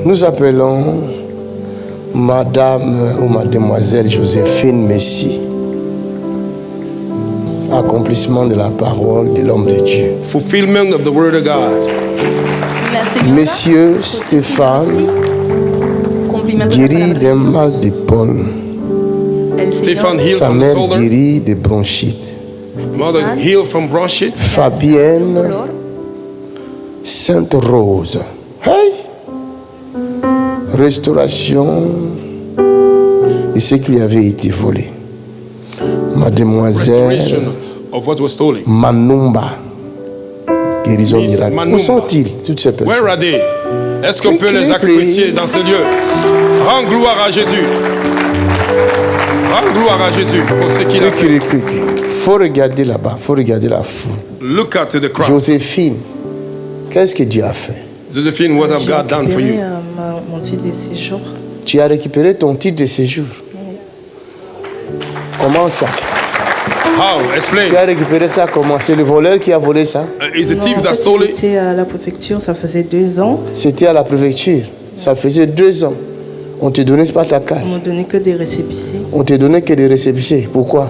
Nous appelons Madame ou Mademoiselle Joséphine Messi. Accomplissement de la parole de l'homme de Dieu. Fulfillment of the word of God. Monsieur Stéphane, guéri d'un mal d'épaule. Stephen healed Sa from the mère shoulder. guérit de bronchite. Mother healed from bronchitis. Fabienne Sainte Rose. Hey! Restauration de ce qui lui avait été volé. Mademoiselle Restoration of what was stolen. Manumba. Guérison Miss miracle. Où Manumba. sont-ils, toutes ces personnes? Where are they? Est-ce qu'on peut les apprécier dans ce lieu? Rends gloire à Jésus. Rends gloire à Jésus pour ce qu'il a fait. Faut regarder là-bas, faut regarder la foule. Look at the crowd. Joséphine, qu'est-ce que Dieu a fait? Josephine, what have God done for you? Mon titre de séjour. Tu as récupéré ton titre de séjour. Comment ça? How? Explain. Tu as récupéré ça comment? C'est le voleur qui a volé ça? Is the thief Non, en that fait, stole il it? était à la préfecture, ça faisait 2 ans. C'était à la préfecture. Ça faisait 2 ans. On ne te donnait pas ta carte. On m'a donné que des récépissés. On te donnait que des récépissés. Pourquoi?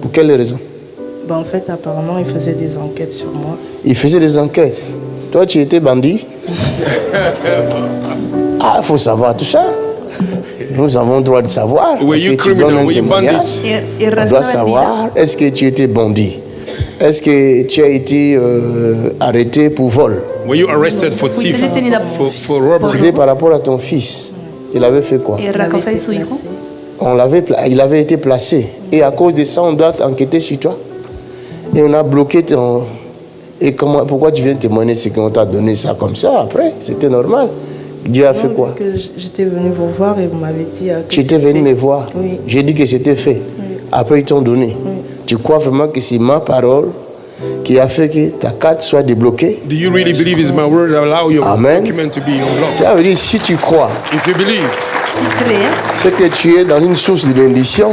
Pour quelle raison? En fait, apparemment, il faisait des enquêtes sur moi. Il faisait des enquêtes. Toi, tu étais bandit? Ah, il faut savoir tout ça. Nous avons le droit de savoir. Were Est-ce you que tu donnes criminal? un Were you témoignage? bandit? On doit savoir, est-ce que tu étais bandit? Est-ce que tu as été arrêté pour vol? Were you arrested for thief? For robbery? C'était par rapport à ton fils. Il avait fait quoi? Il avait été placé. Il avait été placé. Et à cause de ça, on doit enquêter sur toi. Et on a bloqué ton... Et pourquoi tu viens témoigner ce qu'on t'a donné ça comme ça après? C'était normal. Dieu a fait Non, quoi? que j'étais venue vous voir et vous m'avez dit que Tu étais c'était venu fait. me voir. Oui. J'ai dit que c'était fait. Après, ils t'ont donné. Tu crois vraiment que c'est ma parole qui a fait que ta carte soit débloquée? Do you really believe it's my word that allow your Amen. document to be unblocked? Ça veut dire, si tu crois, If you believe, c'est que tu es dans une source de bénédiction.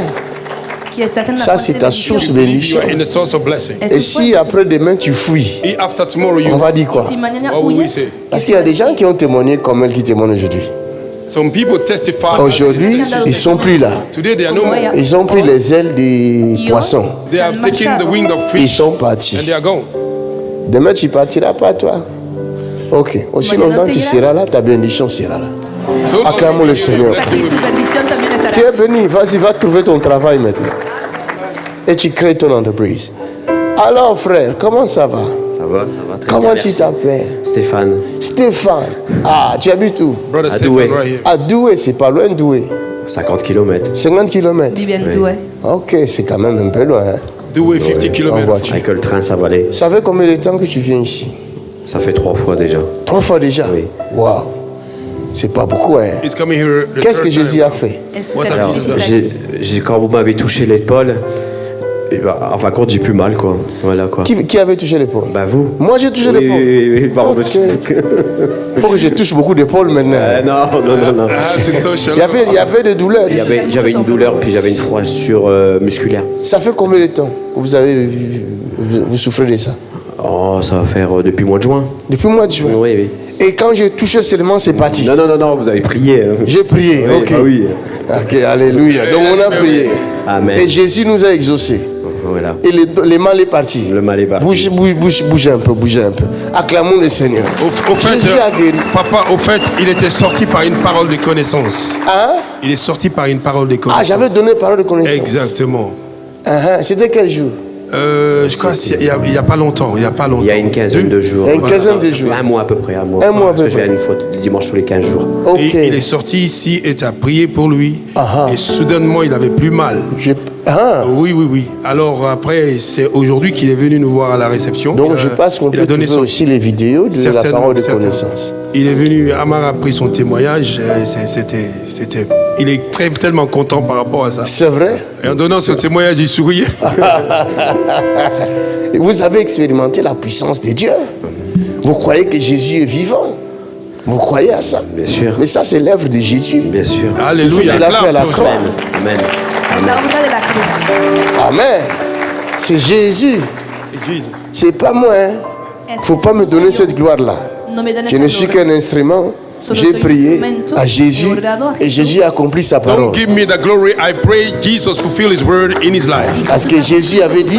Ça, c'est ta source de you bénédiction. are in the source of blessing. Et si après-demain tu fouilles, If after tomorrow you, on va dire quoi? what will we say? Parce qu'il y a des gens qui ont témoigné comme elle qui témoignent aujourd'hui. Some people testify. Aujourd'hui, ils ne sont plus là. Today they are no more. Ils ont pris les ailes des poissons. They have taken the wing of Ils fish sont partis. and they are gone. Demain, tu ne partiras pas, toi. Ok. Aussi longtemps que tu seras là, ta bénédiction sera là. So long Acclamons le Seigneur. blessing will be. Tu es béni, vas-y, va trouver ton travail maintenant. Et tu crées ton entreprise. Alors, frère, comment ça va? Ça va, très Comment bien, tu merci. t'appelles? Stéphane, Stéphane. Ah, tu habites où? Brother À Stephen Douai. right here. À Douai, c'est pas loin de Douai. 50 km, 50 km. Oui. Ok, c'est quand même un peu loin. Hein, Douai 50 en kilometers. voiture. avec le train, ça va aller. Ça fait combien de temps que tu viens ici? Ça fait 3 fois déjà. 3 fois déjà? Oui. Waouh. C'est pas beaucoup, hein? He's coming here the Qu'est-ce que third Jésus time. a fait? What have Alors, Jesus done? quand vous m'avez touché l'épaule, en fin de compte, j'ai plus mal, quoi. Voilà, quoi. Qui avait touché l'épaule? Bah, vous. Moi, j'ai touché Oui, l'épaule. oui, pardon, Ok. monsieur. Faut que je touche beaucoup d'épaules maintenant. Non. I had to touch a Il lot. y avait des douleurs. J'avais une douleur, puis j'avais une froissure musculaire. Ça fait combien de temps que vous souffrez de ça? Oh, ça va faire depuis le mois de juin. Depuis le mois de juin. Oui. Et quand j'ai touché seulement, c'est parti. Non, vous avez prié. Hein. J'ai prié, Oui, ok. bah oui. Ok, alléluia. Donc on a prié. Amen. Et Jésus nous a exaucés. Voilà. Et le mal est parti. Le mal est parti. Bougez un peu. Acclamons le Seigneur. Au fait, Jésus a guéri. papa, au fait, il était sorti par une parole de connaissance. Hein? Il est sorti par une parole de Ah, connaissance. j'avais donné parole de connaissance. Exactement. C'était quel jour? Je crois qu'il y a pas longtemps. Il Il y a une quinzaine de jours. Il y a une quinzaine de jours. Un mois à peu près. Un mois à Parce peu que je près. viens une fois dimanche tous les 15 jours. Ok. Et il est sorti ici et tu as prié pour lui. Ah. Et soudainement, il avait plus mal. Oui. Alors après, c'est aujourd'hui qu'il est venu nous voir à la réception. Donc je pense qu'on il peut a donné trouver son... aussi les vidéos de la parole de connaissance. Il est venu, Amar a pris son témoignage. Il est tellement content par rapport à ça. C'est vrai? Et en donnant ce témoignage, il souriait. Vous avez expérimenté la puissance de Dieu. Vous croyez que Jésus est vivant. Vous croyez à ça? Bien sûr. Mais ça, c'est l'œuvre de Jésus. Bien sûr. C'est ce Alléluia. qu'il a fait à la Clap, croix. Amen. Amen. C'est Jésus. Jesus. C'est pas moi. Faut pas me donner cette gloire-là. Je ne suis qu'un instrument j'ai prié à Jésus et Jésus a accompli sa parole. Don't give me the glory. I pray Jesus fulfill his word in his life. Parce que Jésus avait dit,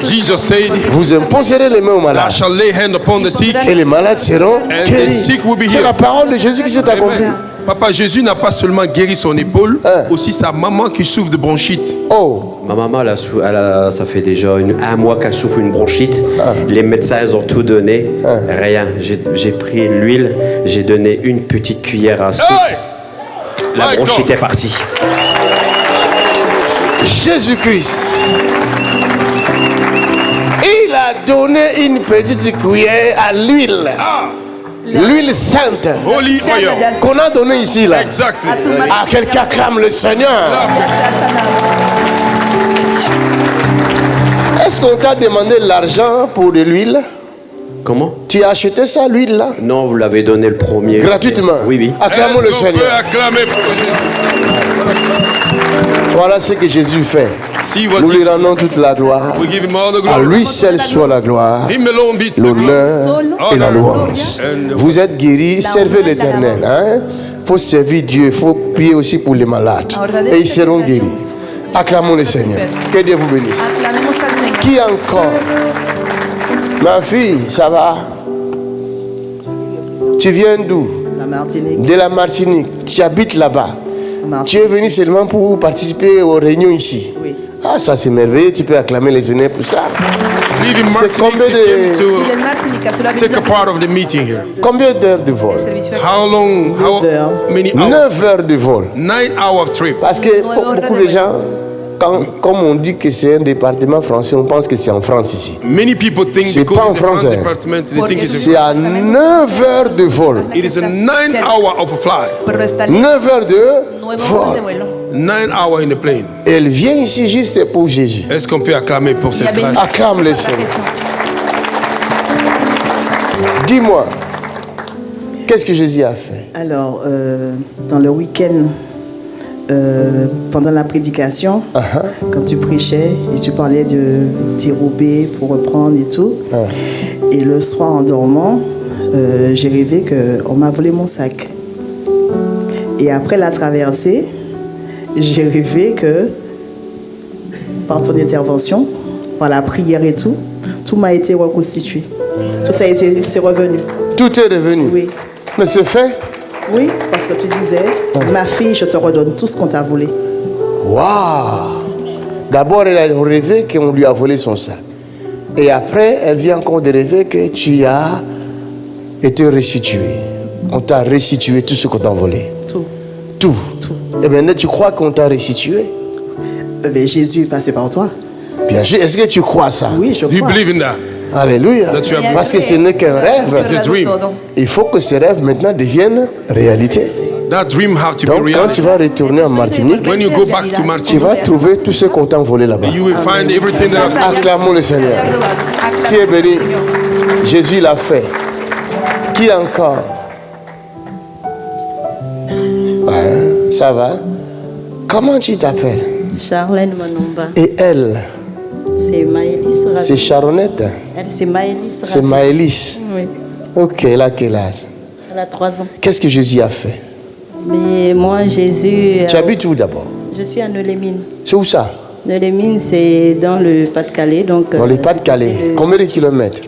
Jesus said, vous imposerez les mains aux I malades shall lay hand upon the sick. et les malades seront And the guéris. sick will be C'est healed. la parole de Jésus qui s'est accomplie. Amen. Papa, Jésus n'a pas seulement guéri son épaule, Hein. aussi sa maman qui souffre de bronchite. Oh, Ma maman, ça fait déjà un mois qu'elle souffre une bronchite. Les médecins, ils ont tout donné. Rien. J'ai pris l'huile, j'ai donné une petite cuillère à soupe. Hey! La My bronchite God. est partie. Jésus-Christ, il a donné une petite cuillère à l'huile. Ah, L'huile sainte holy oil. qu'on a donnée ici là. Exactly. À quelqu'un acclame le Seigneur. Est-ce qu'on t'a demandé de l'argent pour de l'huile? Comment? Tu as acheté ça, l'huile là? Non, vous l'avez donné le premier. Gratuitement. Oui, oui. Acclamons le Est-ce qu'on peut Seigneur. acclamer pour Jésus? Voilà ce que Jésus fait. See what Nous lui he, rendons toute la gloire. we give him all the À glory. lui seul soit la gloire, Him alone be the glory. l'honneur et la louange. And Vous êtes guéris, servez l'Éternel. Il faut servir Dieu, il faut prier aussi pour les malades. Et ils seront guéris. Acclamons le Seigneur. Que Dieu vous bénisse. Aclamemos al Señor. Qui encore? Ma fille, ça va? Tu viens d'où? La Martinique. De la Martinique. Tu habites là-bas. Tu es venu seulement pour participer aux réunions ici. Oui. Ah, ça c'est merveilleux. Tu peux acclamer les Seigneur pour ça. leave in C'est Martinique, combien he came Il to est Martinique, cela take a part of the meeting here. Combien d'heures de vol? How long? How 9 heures. many hours? 9 heures de vol. 9 hour trip. Parce que beaucoup de gens, comme on dit que c'est un département français, on pense que c'est en France ici. Many people think C'est because pas en it's a France France, hein. department, they think it's C'est à 9 heures de vol. it is a 9 hour of a flight. Pero está 9 heures de 9 horas de vol. vuelo. 9 hours in the plane. Elle vient ici juste pour Jésus. Est-ce qu'on peut acclamer pour cette grâce? Acclame le Seigneur. Dis-moi, qu'est-ce que Jésus a fait? Alors, dans le week-end, pendant la prédication, quand tu prêchais et tu parlais de dérober pour reprendre et tout, et le soir en dormant, j'ai rêvé qu'on m'a volé mon sac. Et après la traversée, j'ai rêvé que, par ton intervention, par la prière et tout m'a été reconstitué. C'est revenu. Tout est revenu. Oui. Mais c'est fait? Oui, parce que tu disais, ma fille, je te redonne tout ce qu'on t'a volé. Waouh! D'abord, elle a rêvé qu'on lui a volé son sac. Et après, elle vient encore de rêver que tu as été restitué. On t'a restitué tout ce qu'on t'a volé. Tout. Tout. Et maintenant, tu crois qu'on t'a restitué? Mais Jésus est passé par toi. Bien sûr. Est-ce que tu crois ça? Oui, je Do you crois. believe in that? Alléluia. That you have- Parce que ce n'est qu'un rêve. It's a dream. Il faut que ce rêve maintenant devienne réalité. That dream have to be Donc, quand reality. tu vas retourner en Martinique, When you go back to tu Martinique, vas trouver tout ce qu'on t'a volé là-bas. you will find everything that has Acclamons le Seigneur. Qui est béni? Jésus l'a fait. Qui encore? Ouais, ça va. Comment tu t'appelles? Charlène Manumba. Et elle, C'est Maëlys Ravi. c'est Charonnette? Elle, c'est Maëlys C'est Ravi. Maëlys. Oui, Ok, elle a quel âge? elle a 3 ans. Qu'est-ce que Jésus a fait? Mais moi, Jésus, Tu habites où d'abord? je suis à Neulémine. C'est où ça? Neulémine, c'est dans le Pas-de-Calais. Donc, Dans les Pas-de-Calais. Combien de kilomètres?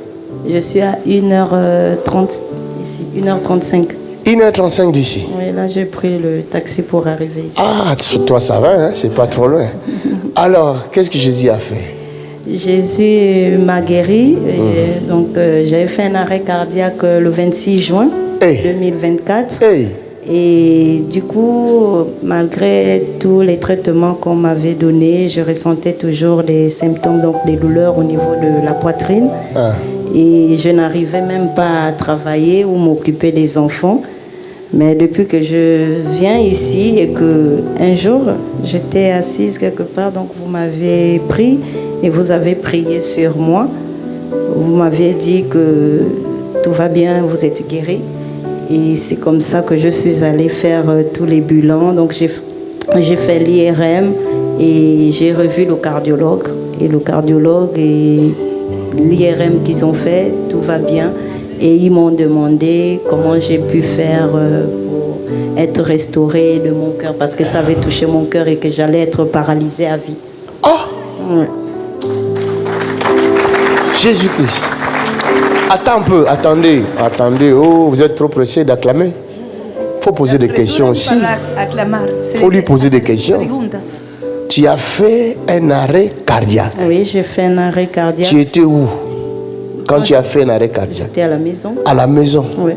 Je suis à 1h30 ici, 1h35. 1h35 d'ici. Oui, là, j'ai pris le taxi pour arriver ici. Ah, toi ça va, hein? C'est pas trop loin. Alors, qu'est-ce que Jésus a fait? Jésus m'a guéri. Et donc, j'avais fait un arrêt cardiaque le 26 juin Hey. 2024. Hey, Et du coup, malgré tous les traitements qu'on m'avait donnés, je ressentais toujours des symptômes, donc des douleurs au niveau de la poitrine. Ah. Et je n'arrivais même pas à travailler ou m'occuper des enfants. Mais depuis que je viens ici et que un jour, j'étais assise quelque part, donc vous m'avez pris et vous avez prié sur moi. Vous m'aviez dit que tout va bien, vous êtes guéri. Et c'est comme ça que je suis allée faire tous les bilans. Donc j'ai fait l'IRM et j'ai revu le cardiologue. Et le cardiologue et l'IRM qu'ils ont fait, tout va bien. Et ils m'ont demandé comment j'ai pu faire pour être restaurée de mon cœur parce que ça avait touché mon cœur et que j'allais être paralysée à vie. Oh, Ouais. Jésus-Christ. Attends un peu, attendez. Oh, vous êtes trop pressé d'acclamer. Faut poser des questions aussi. Faut lui poser des questions. Tu as fait un arrêt cardiaque. Oui, j'ai fait un arrêt cardiaque. Tu étais où quand tu as fait un arrêt cardiaque? J'étais à la maison. À la maison. Oui.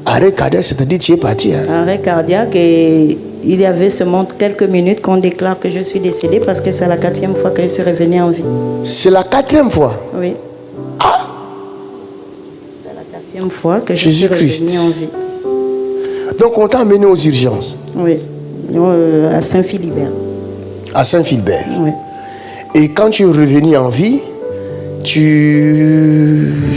Arrêt cardiaque, c'est-à-dire tu es parti. Hein? Arrêt cardiaque et il y avait seulement quelques minutes qu'on déclare que je suis décédée parce que c'est la 4e fois que je suis revenue en vie. C'est la 4e fois. Oui. Ah, C'est la 4e fois que je suis Jésus-Christ. revenue en vie. donc on t'a amené aux urgences Oui. À Saint-Philibert. à Saint-Philbert. Oui. Et quand tu es revenu en vie,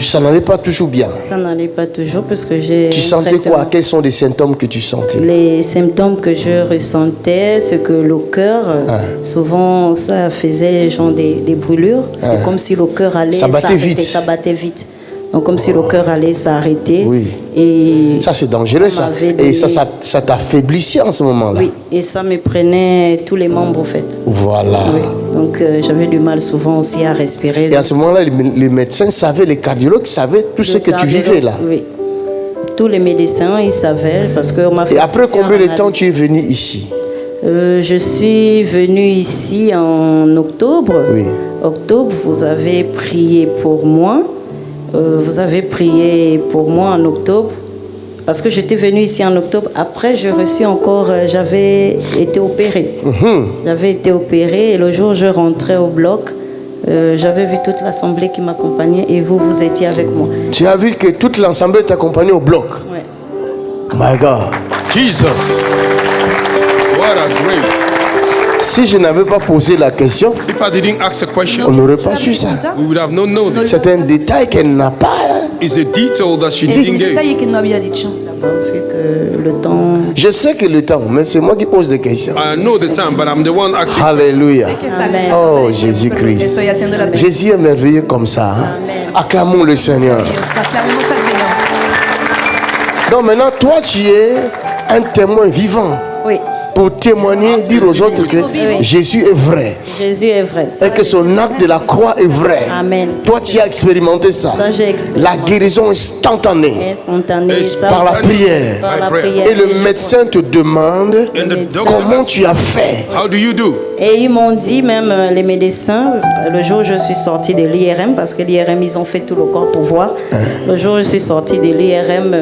ça n'allait pas toujours bien. Ça n'allait pas toujours parce que j'ai... Tu un sentais traitement. quoi? Quels sont les symptômes que tu sentais? Les symptômes que je ressentais, c'est que le cœur, souvent, ça faisait genre des brûlures. C'est comme si le cœur allait Ça battait s'arrêter, vite. Ça battait vite. Donc comme si le cœur allait s'arrêter. Oui. Et Ça, c'est dangereux, ça. m'avait Et donné- ça t'affaiblissait en ce moment-là. oui, et ça me prenait tous les membres, en fait. Voilà. Oui. Donc j'avais du mal souvent aussi à respirer. Et à ce moment-là, les médecins savaient, les cardiologues savaient tout ce que tu vivais là. Oui. Tous les médecins, ils savaient parce qu'on m'a fait... Et après plusieurs combien de temps analyses. tu es venu ici? Je suis venue ici en octobre. Oui. Octobre, vous avez prié pour moi. Vous avez prié pour moi en octobre. Parce que j'étais venue ici en octobre. Après, j'ai reçu encore... j'avais été opérée. J'avais été opérée et le jour où je rentrais au bloc, j'avais vu toute l'assemblée qui m'accompagnait et vous étiez avec moi. Tu as vu que toute l'assemblée t'accompagnait au bloc. Ouais. My God. Jesus. What a grace. Si je n'avais pas posé la question, If I didn't ask a on question, n'aurait pas su ça. we would have not known this. C'est un détail qu'elle n'a pas. Hein. It's a detail that she È un didn't give. dettaglio che non abbiamo detto. Vu que le temps... Je sais que le temps, mais c'est moi qui pose des questions. I know the time, but I'm the one asking. Alléluia. Amen. Oh Jésus-Christ. Estoy haciendo la Jésus est merveilleux comme ça. Hein. Acclamons le Seigneur. Acclamemos al Señor. Donc maintenant, toi, tu es un témoin vivant Oui, pour témoigner, dire aux autres que Jésus est vrai Jésus est vrai. Ça, et que son acte de la croix est vrai. Amen. Toi, tu as expérimenté ça. Ça, j'ai expérimenté. La guérison instantanée Instantané. Ça, par la prière. par la By prayer. prière. Et le médecin te demande And the doctor comment asks, tu as fait. how do you do? Et ils m'ont dit, même les médecins, le jour où je suis sortie de l'IRM, parce que l'IRM, ils ont fait tout le corps pour voir. Le jour où je suis sortie de l'IRM,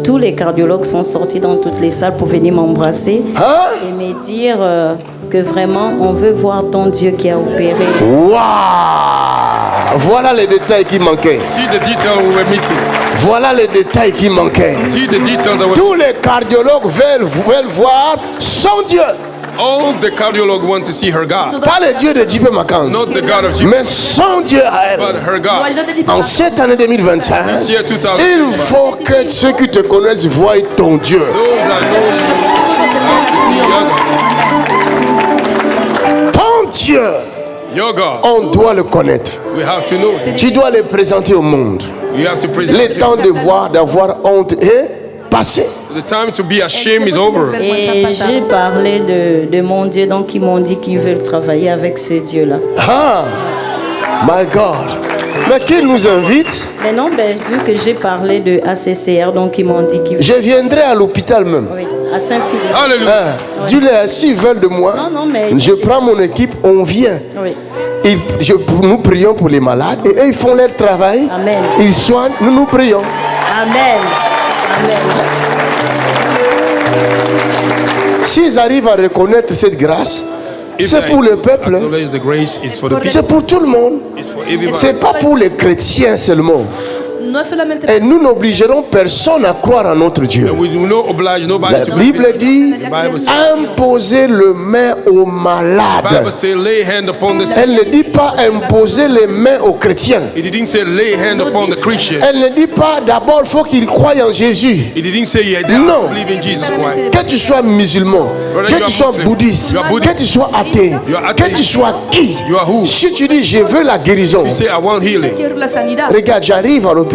tous les cardiologues sont sortis dans toutes les salles pour venir m'embrasser Hein? et me dire que vraiment, on veut voir ton Dieu qui a opéré. Waouh! Voilà les détails qui manquaient. See the detail we were missing. Voilà les détails qui manquaient. See the detail that Tous les cardiologues veulent voir son Dieu. all the cardiologue want to see her God. Pas le Dieu de J.P. Macan, Not the God of Jesus, mais son Dieu à but elle. her God. En cette année 2025, This year 2000, il faut que ceux qui te connaissent voient ton Dieu. those that know you have to see Ton Dieu, your God. on doit le connaître. We have to know. Tu dois le présenter au monde. We have to present Le it. temps de voir, d'avoir honte est passé. The time to be ashamed is over. Et j'ai parlé de mon Dieu, donc ils m'ont dit qu'ils veulent travailler avec ce Dieu-là. Ah, my God. Mais qu'il nous invite, Mais non, vu que j'ai parlé de ACCR, donc ils m'ont dit qu'ils veulent... je viendrai à l'hôpital même. Oui, à Saint-Philippe. Hallelujah. Hein, dis-leur, s'ils veulent de moi, Non, non, mais- je prends mon équipe, on vient. Oui. Nous prions pour les malades et eux ils font leur travail. Amen. Ils soignent, nous prions. Amen. Amen. S'ils arrivent à reconnaître cette grâce, If c'est I pour le peuple, acknowledge the grace is for the people. c'est pour tout le monde. It's for everybody. C'est pas pour les chrétiens seulement. No solamente Et nous n'obligerons personne à croire en notre Dieu. And we do not oblige nobody La to Bible dit The Bible says, imposer le main aux Bible malades. say lay hand upon the sick. Elle ne dit pas imposer les mains aux chrétiens. It didn't say lay hand upon the Christian. Elle ne dit pas d'abord il faut qu'ils croient en Jésus. It didn't say yeah, they have No. to believe in Jesus Christ. Que tu sois musulman, que tu sois bouddhiste, que tu sois athée, que tu sois qui. You are who? Si tu dis je veux la guérison, You say I want healing. quiero la sanidad. regarde, j'arrive à l'hôpital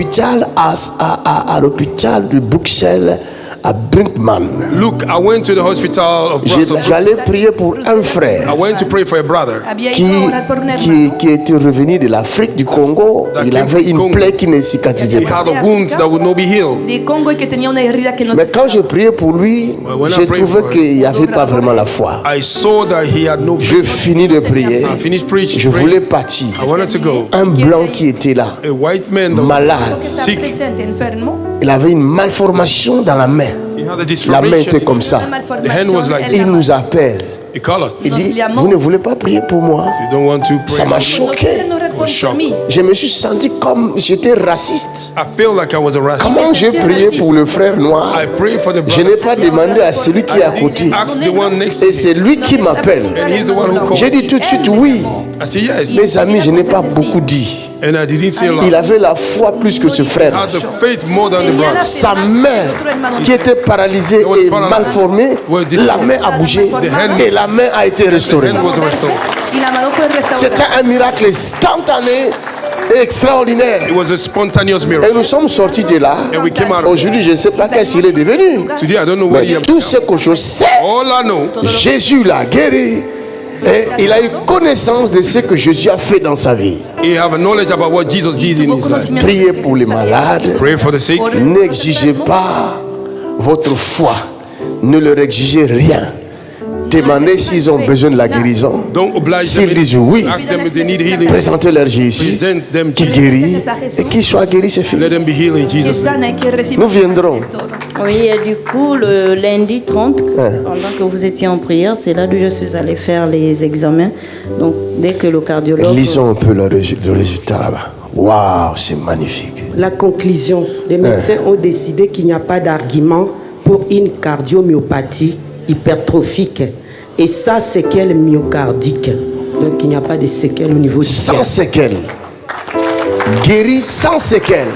à l'hôpital de Bruxelles à Brinkman. Look, I went to the hospital of Brussels. J'allais prier pour un frère I went to pray for a brother. Había ido a orar por un hermano. qui était revenu de l'Afrique du Congo. Il avait une plaie qui ne cicatrisait He pas. had a wound that would not be healed. De Congo y que tenía una herida que no Mais se quand je priais pour lui, when I j'ai prayed trouvé for qu'il n'y avait pas vraiment la foi. I saw that he had no Je faith. finis de prier. I finished preaching. Je voulais partir. I wanted to go. Un blanc qui était là, A white man that malade. está sick. presente, enfermo. Il avait une malformation dans la main. He had a La main était disformation. comme ça. Una The hand was like malformación en Il la nous appelle. He called us. Il Nos dit, llamó. vous ne voulez pas prier pour moi? You don't want to Ça pray. m'a for me? choqué. No orar por shocked. mí. Je me suis senti comme j'étais raciste. I feel like I was a racist. Comment j'ai prié pour le frère noir? I pray for the Je brother. n'ai pas demandé à celui qui est à côté. Ask the one next to Et me. c'est lui qui m'appelle. And he's the one who J'ai called. dit tout de suite oui. I said yes. Mes amis, je n'ai pas beaucoup dit. And I didn't say a Il lot. avait la foi plus que ce He frère. had the faith more than the brother. Sa main qui était paralysée et mal formée, la main a bougé et la main a été restaurée. The hand was restored. Y la mano fue C'était restaurada. un miracle instantané et extraordinaire. It was a spontaneous Et miracle. nous sommes sortis de là. And we came out of it. Aujourd'hui, je ne sais pas qu'est-ce qu'il est devenu. Today, I don't know where he Mais am. tout ce que je sais, All I know, Jésus l'a guéri. Et il a eu connaissance de ce que Jésus a fait dans sa vie. he have a knowledge about what Jesus did in his life. Priez pour les malades. Pray for the sick. N'exigez pas votre foi. Ne leur exigez rien. Demandez s'ils ont besoin de la guérison. Don't oblige S'ils them. disent oui, Ask them if they need healing. présentez-leur Jésus Present them qui Jesus. guérit et qui soit guéri, c'est fini. Let them be healed in Jesus' name. Sana y que recibe Nous viendrons. es todo. Oui, et du coup, le lundi 30, pendant que vous étiez en prière, c'est là où je suis allée faire les examens. Donc, dès que le cardiologue... Lisons un peu le résultat là-bas. Waouh, c'est magnifique. La conclusion, les médecins ont décidé qu'il n'y a pas d'argument pour une cardiomyopathie hypertrophique et sans séquelles myocardiques. Donc il n'y a pas de séquelles au niveau du Sans cœur. séquelles. Guéri sans séquelles.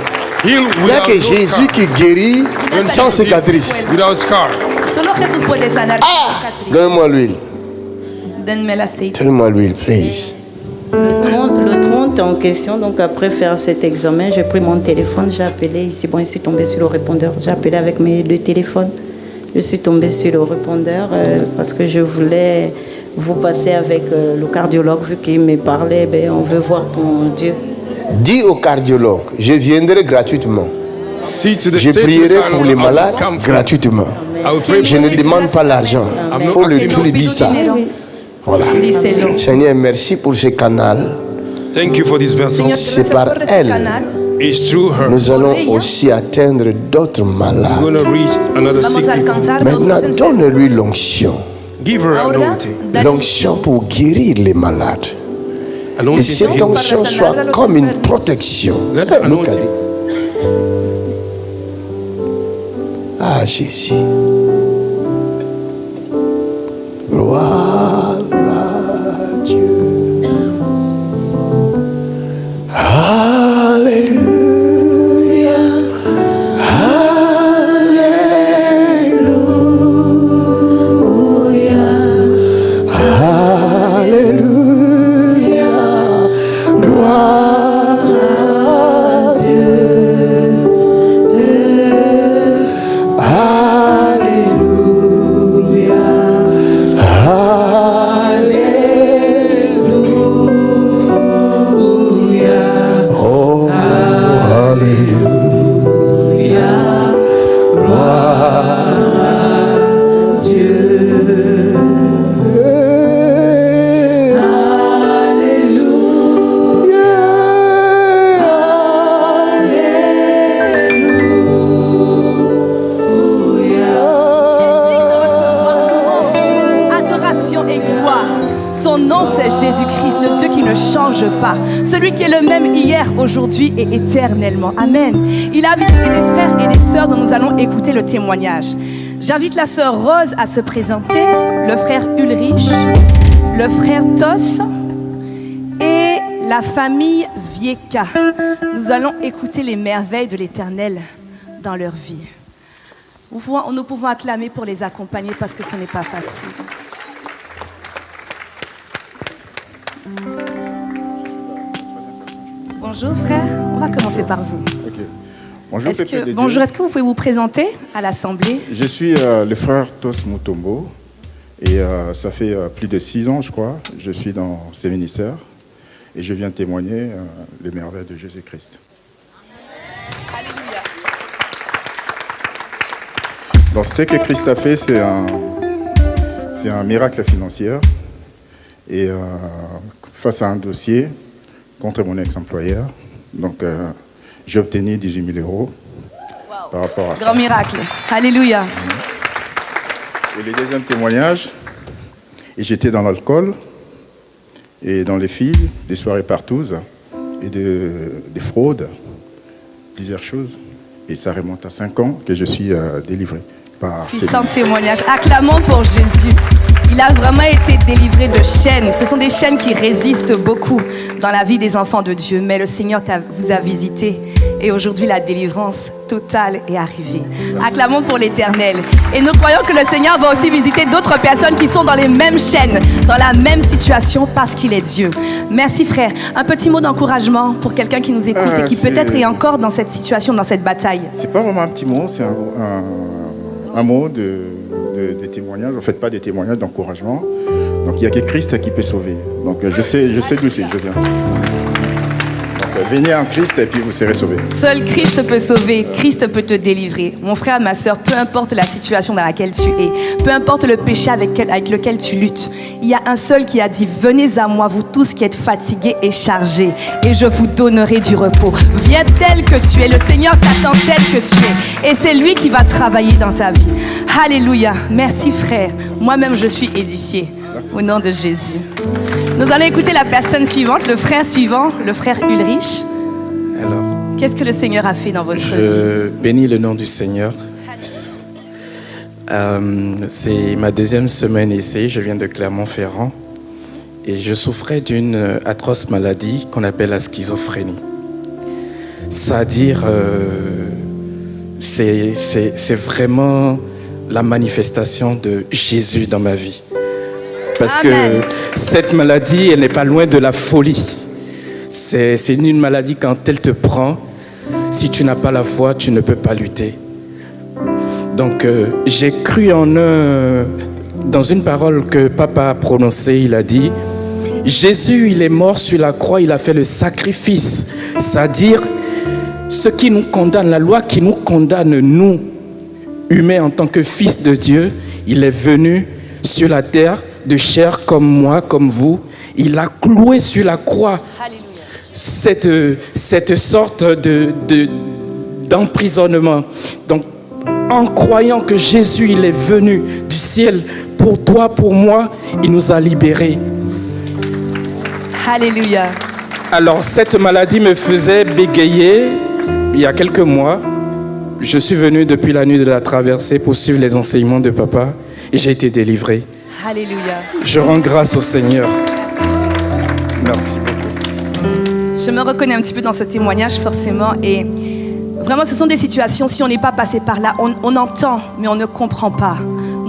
Heal Il n'y a que without no Jésus scar. qui guérit sans cicatrice. Without scar. Solo Jesús puede sanar Ah, cicatriz. donne-moi l'huile. Denme el aceite. Donne-moi l'huile, please. Le 30 en question, donc après faire cet examen, j'ai pris mon téléphone, j'ai appelé ici. Bon, je suis tombée sur le répondeur. J'ai appelé avec mes deux téléphones. Je suis tombée sur le répondeur parce que je voulais vous passer avec le cardiologue, vu qu'il me parlait. Ben, on veut voir ton Dieu. Dis au cardiologue, je viendrai gratuitement. See to the Je say to the prierai cardiologist, pour les I will malades come for- gratuitement. I will pray Je for ne you. demande pas l'argent. Il faut le tout lui dire ça. Voilà. Díselo. Seigneur, merci pour ce canal. Thank you for this vessel. Señor, C'est gracias par por este elle. canal. It's through her. Nous allons aussi atteindre d'autres We're malades. going to reach another Vamos sick a people. alcanzar Maintenant, otros enfermos. donne-lui l'onction. Give her Ahora, anointing. dale L'onction pour guérir les malades. Et Anointing to cette heal. onction soit comme une protection. Let the anointing. Ah, Jésus. Gloire à Dieu. Alléluia. Alléluia. Alléluia. Gloire à Dieu. Alléluia. Alléluia. Oh, Alléluia. Gloire à Dieu. Adoration et gloire. Son nom c'est Jésus-Christ, le Dieu qui ne change pas. Celui qui est le même hier, aujourd'hui et éternellement. Amen. Il a visité des frères et des sœurs dont nous allons écouter le témoignage. J'invite la sœur Rose à se présenter, le frère Ulrich, le frère Tos et la famille Vieka. Nous allons écouter les merveilles de l'Éternel dans leur vie. Nous pouvons acclamer pour les accompagner parce que ce n'est pas facile. Bonjour frère, on va commencer par vous. Bonjour, est-ce que vous pouvez vous présenter à l'Assemblée? Je suis le frère Tos Mutombo et ça fait plus de 6 ans, je crois, je suis dans ces ministères et je viens témoigner les merveilles de Jésus-Christ. Alléluia. Donc ce que Christ a fait, c'est un miracle financier et face à un dossier contre mon ex-employeur, donc j'ai obtenu 18 000 euros par rapport à ça. Grand miracle. Alléluia. Et le deuxième témoignage, j'étais dans l'alcool et dans les filles, des soirées partous et des fraudes, plusieurs choses. Et ça remonte à 5 ans que je suis délivré par ces puissant témoignage. Acclamons pour Jésus. Il a vraiment été délivré de chaînes. Ce sont des chaînes qui résistent beaucoup dans la vie des enfants de Dieu. Mais le Seigneur vous a visité. Et aujourd'hui, la délivrance totale est arrivée. Acclamons pour l'Éternel. Et nous croyons que le Seigneur va aussi visiter d'autres personnes qui sont dans les mêmes chaînes, dans la même situation, parce qu'il est Dieu. Merci frère. Un petit mot d'encouragement pour quelqu'un qui nous écoute et qui peut-être est encore dans cette situation, dans cette bataille. C'est pas vraiment un petit mot, c'est un mot de témoignage. En fait, pas des témoignages d'encouragement. Donc, il n'y a que Christ qui peut sauver. Donc, je sais d'où c'est que je viens. Venez en Christ et puis vous serez sauvés. Seul Christ peut sauver, Christ peut te délivrer. Mon frère, ma soeur, peu importe la situation dans laquelle tu es, peu importe le péché avec lequel tu luttes, il y a un seul qui a dit, venez à moi, vous tous qui êtes fatigués et chargés, et je vous donnerai du repos. Viens tel que tu es, le Seigneur t'attend tel que tu es, et c'est lui qui va travailler dans ta vie. Alléluia, merci frère, moi-même je suis édifié, au nom de Jésus. Nous allons écouter la personne suivante, le frère suivant, le frère Ulrich. Alors, qu'est-ce que le Seigneur a fait dans votre vie? Je bénis le nom du Seigneur. C'est ma 2e semaine ici, je viens de Clermont-Ferrand et je souffrais d'une atroce maladie qu'on appelle la schizophrénie. C'est-à-dire, c'est vraiment la manifestation de Jésus dans ma vie. Parce Amen. Que cette maladie, elle n'est pas loin de la folie. C'est une maladie, quand elle te prend, si tu n'as pas la foi, tu ne peux pas lutter. Donc, j'ai cru dans une parole que papa a prononcée, il a dit, Jésus, il est mort sur la croix, il a fait le sacrifice. C'est-à-dire, ce qui nous condamne, la loi qui nous condamne, nous, humains en tant que fils de Dieu, il est venu sur la terre, de chair comme moi, comme vous, il a cloué sur la croix cette sorte d'emprisonnement. Donc, en croyant que Jésus, il est venu du ciel pour toi, pour moi, il nous a libérés. Alléluia. Alors, cette maladie me faisait bégayer il y a quelques mois. Je suis venu depuis la nuit de la traversée pour suivre les enseignements de papa et j'ai été délivré. Alléluia. Je rends grâce au Seigneur. Merci beaucoup. Je me reconnais un petit peu dans ce témoignage forcément et vraiment ce sont des situations, si on n'est pas passé par là, on entend mais on ne comprend pas.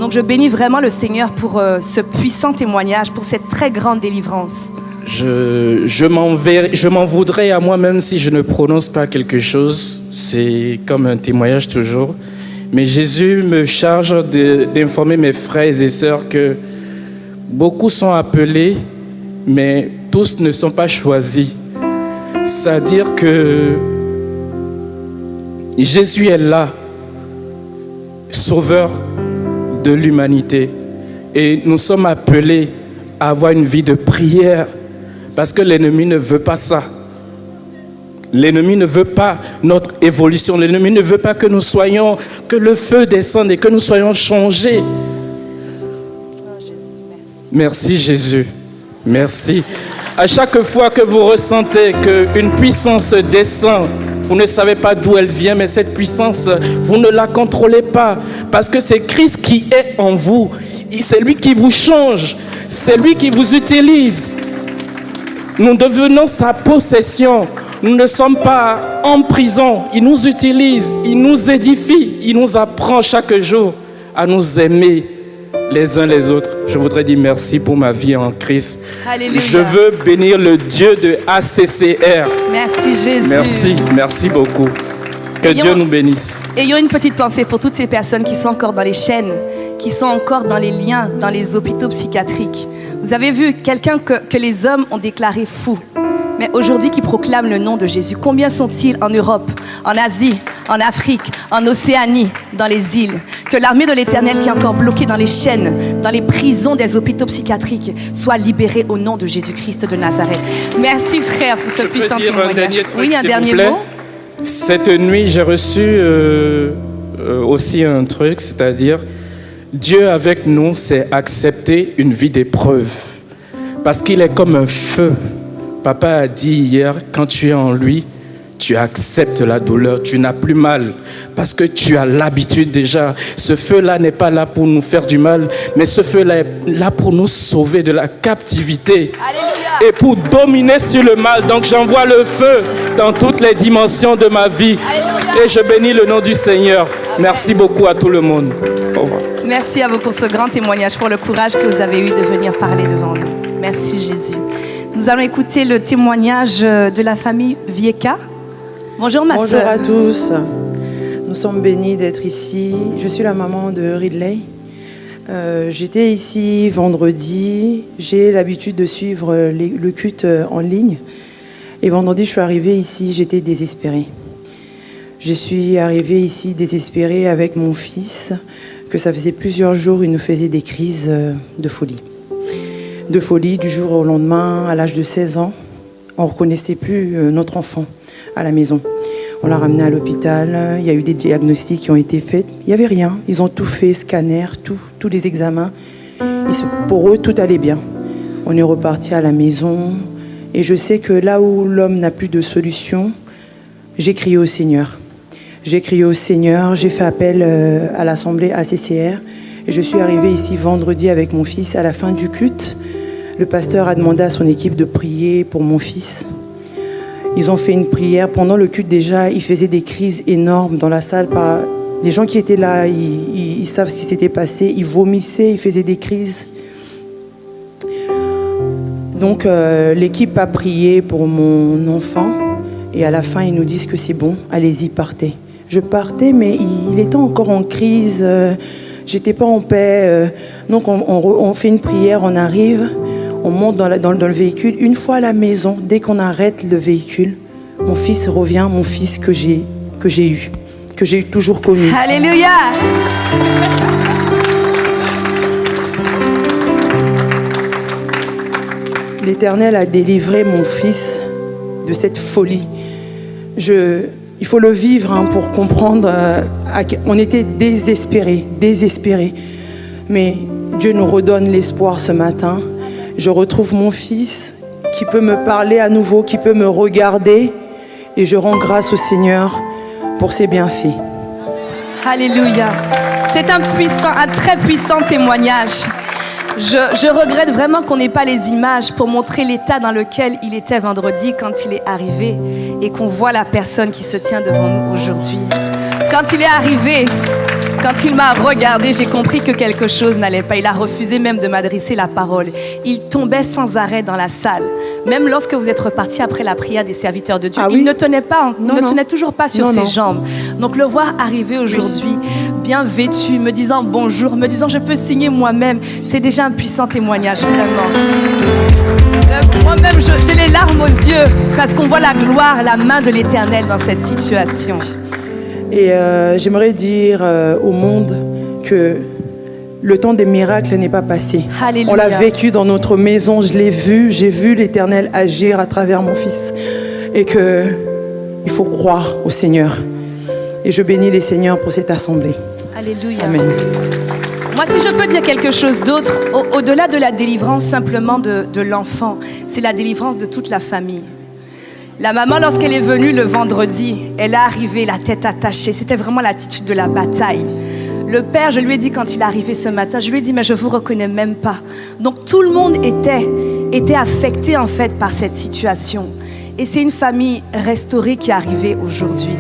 Donc je bénis vraiment le Seigneur pour ce puissant témoignage, pour cette très grande délivrance. Je m'en voudrais à moi-même si je ne prononce pas quelque chose. C'est comme un témoignage toujours. Mais Jésus me charge d'informer mes frères et sœurs que beaucoup sont appelés, mais tous ne sont pas choisis. C'est-à-dire que Jésus est là, sauveur de l'humanité. Et nous sommes appelés à avoir une vie de prière, parce que l'ennemi ne veut pas ça. L'ennemi ne veut pas notre évolution. L'ennemi ne veut pas que nous soyons, que le feu descende et que nous soyons changés. Oh Jésus, merci. Merci Jésus. Merci. À chaque fois que vous ressentez qu'une puissance descend, vous ne savez pas d'où elle vient, mais cette puissance, vous ne la contrôlez pas. Parce que c'est Christ qui est en vous. C'est lui qui vous change. C'est lui qui vous utilise. Nous devenons sa possession. Nous ne sommes pas en prison. Il nous utilise, il nous édifie, il nous apprend chaque jour à nous aimer les uns les autres. Je voudrais dire merci pour ma vie en Christ. Alléluia. Je veux bénir le Dieu de ACCR. Merci Jésus. Merci beaucoup. Que Dieu nous bénisse. Ayons une petite pensée pour toutes ces personnes qui sont encore dans les chaînes, qui sont encore dans les liens, dans les hôpitaux psychiatriques. Vous avez vu quelqu'un que les hommes ont déclaré fou, mais aujourd'hui qui proclame le nom de Jésus. Combien sont-ils en Europe, en Asie, en Afrique, en Océanie, dans les îles? Que l'armée de l'Éternel qui est encore bloquée dans les chaînes, dans les prisons des hôpitaux psychiatriques, soit libérée au nom de Jésus-Christ de Nazareth. Merci frère pour ce puissant témoignage. Oui, un dernier mot. Cette nuit, j'ai reçu aussi un truc, c'est-à-dire Dieu avec nous, c'est accepter une vie d'épreuve. Parce qu'il est comme un feu. Papa a dit hier, quand tu es en lui, tu acceptes la douleur, tu n'as plus mal. Parce que tu as l'habitude déjà. Ce feu-là n'est pas là pour nous faire du mal, mais ce feu-là est là pour nous sauver de la captivité. Alléluia. Et pour dominer sur le mal. Donc j'envoie le feu dans toutes les dimensions de ma vie. Alléluia. Et je bénis le nom du Seigneur. Amen. Merci beaucoup à tout le monde. Au revoir. Merci à vous pour ce grand témoignage, pour le courage que vous avez eu de venir parler devant nous. Merci Jésus. Nous allons écouter le témoignage de la famille Vieka. Bonjour ma sœur. Bonjour à tous. Nous sommes bénis d'être ici. Je suis la maman de Ridley. J'étais ici vendredi. J'ai l'habitude de suivre le culte en ligne. Et vendredi, je suis arrivée ici, j'étais désespérée. Je suis arrivée ici désespérée avec mon fils, que ça faisait plusieurs jours, il nous faisait des crises de folie. De folie du jour au lendemain, à l'âge de 16 ans. On ne reconnaissait plus notre enfant à la maison. On l'a ramené à l'hôpital, il y a eu des diagnostics qui ont été faits. Il n'y avait rien, ils ont tout fait, scanner, tous les examens. Pour eux, tout allait bien. On est reparti à la maison. Et je sais que là où l'homme n'a plus de solution, j'ai crié au Seigneur. J'ai crié au Seigneur, j'ai fait appel à l'assemblée ACCR. Et je suis arrivée ici vendredi avec mon fils à la fin du culte. Le pasteur a demandé à son équipe de prier pour mon fils. Ils ont fait une prière. Pendant le culte déjà, il faisait des crises énormes dans la salle. Les gens qui étaient là, ils savent ce qui s'était passé. Ils vomissaient, ils faisaient des crises. Donc l'équipe a prié pour mon enfant. Et à la fin, ils nous disent que c'est bon, allez-y, partez. Je partais, mais il était encore en crise. J'étais pas en paix. Donc on fait une prière, on arrive. On monte dans le véhicule. Une fois à la maison, dès qu'on arrête le véhicule, mon fils revient, mon fils que j'ai eu, que j'ai toujours connu. Alléluia! L'Éternel a délivré mon fils de cette folie. Il faut le vivre pour comprendre. On était désespérés. Mais Dieu nous redonne l'espoir ce matin. Je retrouve mon fils qui peut me parler à nouveau, qui peut me regarder. Et je rends grâce au Seigneur pour ses bienfaits. Alléluia. C'est un très puissant témoignage. Je regrette vraiment qu'on n'ait pas les images pour montrer l'état dans lequel il était vendredi quand il est arrivé et qu'on voit la personne qui se tient devant nous aujourd'hui. Quand il est arrivé, quand il m'a regardé, j'ai compris que quelque chose n'allait pas. Il a refusé même de m'adresser la parole. Il tombait sans arrêt dans la salle. Même lorsque vous êtes reparti après la prière des serviteurs de Dieu, il ne tenait toujours pas sur ses jambes. Donc le voir arriver aujourd'hui, bien vêtu, me disant bonjour, me disant je peux signer moi-même, c'est déjà un puissant témoignage, vraiment. Moi-même, j'ai les larmes aux yeux parce qu'on voit la gloire, la main de l'Éternel dans cette situation. Et j'aimerais dire au monde que le temps des miracles n'est pas passé. Alléluia. On l'a vécu dans notre maison, je l'ai vu, j'ai vu l'Éternel agir à travers mon fils. Et qu'il faut croire au Seigneur. Et je bénis les Seigneurs pour cette assemblée. Alléluia. Amen. Moi, si je peux dire quelque chose d'autre, au-delà de la délivrance simplement de l'enfant, c'est la délivrance de toute la famille. La maman, lorsqu'elle est venue le vendredi, elle est arrivée, la tête attachée. C'était vraiment l'attitude de la bataille. Le père, je lui ai dit quand il est arrivé ce matin, je lui ai dit, mais je ne vous reconnais même pas. Donc tout le monde était affecté en fait par cette situation. Et c'est une famille restaurée qui est arrivée aujourd'hui.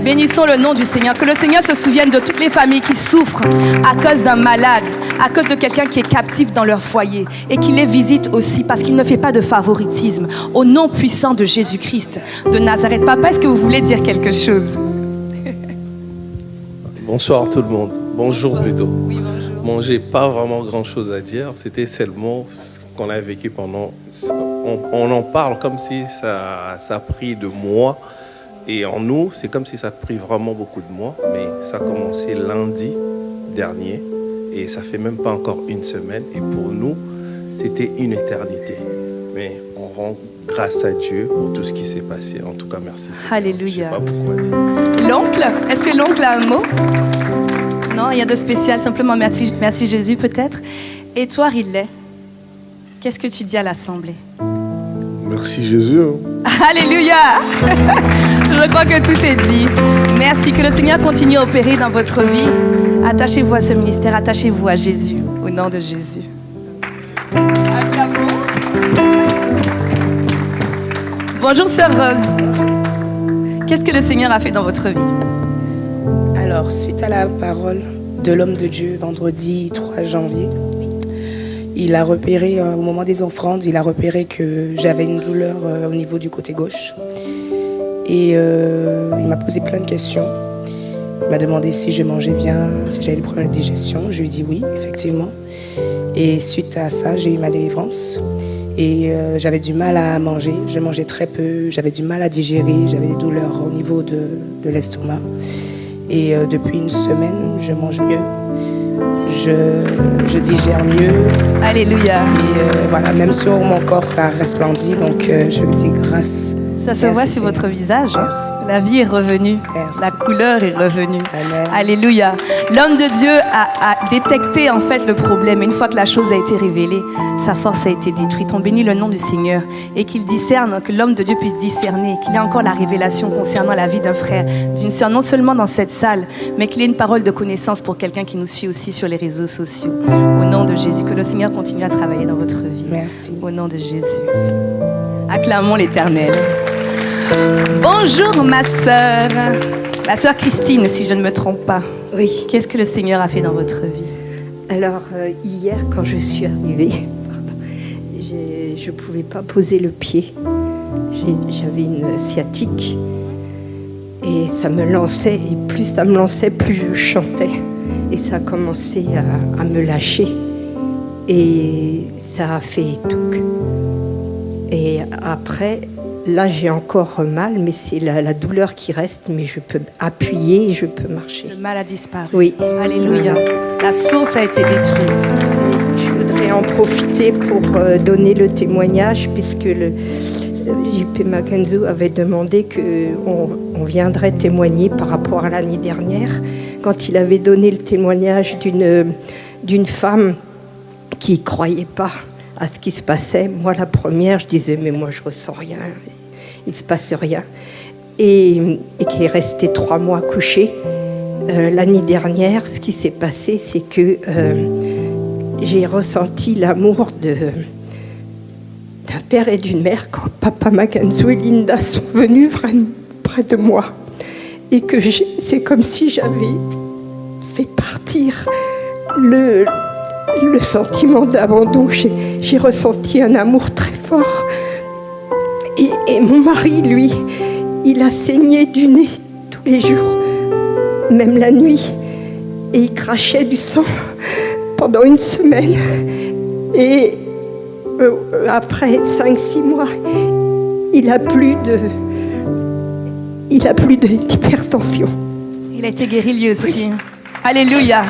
Bénissons le nom du Seigneur. Que le Seigneur se souvienne de toutes les familles qui souffrent à cause d'un malade, à cause de quelqu'un qui est captif dans leur foyer et qui les visite aussi parce qu'il ne fait pas de favoritisme. Au nom puissant de Jésus-Christ de Nazareth. Papa, est-ce que vous voulez dire quelque chose? Bonsoir tout le monde. Bonjour plutôt. Oui, bonjour. Bon, j'ai pas vraiment grand-chose à dire. C'était seulement ce qu'on a vécu pendant... On en parle comme si ça a pris de moi. Et en nous, c'est comme si ça a pris vraiment beaucoup de mois. Mais ça a commencé lundi dernier. Et ça fait même pas encore une semaine. Et pour nous, c'était une éternité. Mais on rend grâce à Dieu pour tout ce qui s'est passé. En tout cas, merci. Alléluia. Je sais pas pourquoi dire. L'oncle, est-ce que l'oncle a un mot? Non, rien de spécial, simplement merci, merci Jésus peut-être. Et toi, Ridley, qu'est-ce que tu dis à l'Assemblée? Merci Jésus. Alléluia. Je crois que tout est dit. Merci, que le Seigneur continue à opérer dans votre vie. Attachez-vous à ce ministère, attachez-vous à Jésus, au nom de Jésus. Bonjour Sœur Rose. Qu'est-ce que le Seigneur a fait dans votre vie? Alors, suite à la parole de l'homme de Dieu, vendredi 3 janvier, il a repéré, au moment des offrandes, il a repéré que j'avais une douleur au niveau du côté gauche. Et il m'a posé plein de questions. Il m'a demandé si je mangeais bien, si j'avais des problèmes de digestion. Je lui ai dit oui, effectivement. Et suite à ça, j'ai eu ma délivrance. Et j'avais du mal à manger, je mangeais très peu, j'avais du mal à digérer, j'avais des douleurs au niveau de l'estomac. Et depuis une semaine, je mange mieux, je digère mieux. Alléluia. Et voilà, même sur mon corps, ça resplendit, donc je le dis grâce. Ça se voit sur votre visage. Merci. La vie est revenue. Merci. La couleur est revenue. Amen. Alléluia. L'homme de Dieu a détecté en fait le problème. Une fois que la chose a été révélée, sa force a été détruite. On bénit le nom du Seigneur et qu'il discerne, que l'homme de Dieu puisse discerner, qu'il ait encore la révélation concernant la vie d'un frère, d'une sœur, non seulement dans cette salle, mais qu'il ait une parole de connaissance pour quelqu'un qui nous suit aussi sur les réseaux sociaux. Au nom de Jésus, que le Seigneur continue à travailler dans votre vie. Merci. Au nom de Jésus. Merci. Acclamons l'Éternel. Bonjour ma sœur Christine, si je ne me trompe pas. Oui. Qu'est-ce que le Seigneur a fait dans votre vie? Alors, hier, quand je suis arrivée, je ne pouvais pas poser le pied. J'avais une sciatique et ça me lançait, et plus ça me lançait, plus je chantais. Et ça a commencé à me lâcher et ça a fait tout. Et après... Là, j'ai encore mal, mais c'est la douleur qui reste, mais je peux appuyer et je peux marcher. Le mal a disparu. Oui. Alléluia. La source a été détruite. Je voudrais en profiter pour donner le témoignage, puisque le JP Mackenzie avait demandé qu'on viendrait témoigner par rapport à l'année dernière, quand il avait donné le témoignage d'une femme qui ne croyait pas à ce qui se passait. Moi, la première, je disais, mais moi, je ne ressens rien. Il ne se passe rien. Et qui est resté 3 mois couché. L'année dernière, ce qui s'est passé, c'est que j'ai ressenti l'amour d'un père et d'une mère quand Papa Mackenzie et Linda sont venus vraiment près de moi. Et que c'est comme si j'avais fait partir le sentiment d'abandon. J'ai ressenti un amour très fort. Et mon mari, lui, il a saigné du nez tous les jours, même la nuit. Et il crachait du sang pendant une semaine. Et après 5-6 mois, il n'a plus d'hypertension. Il a été guéri lui aussi. Oui. Alléluia.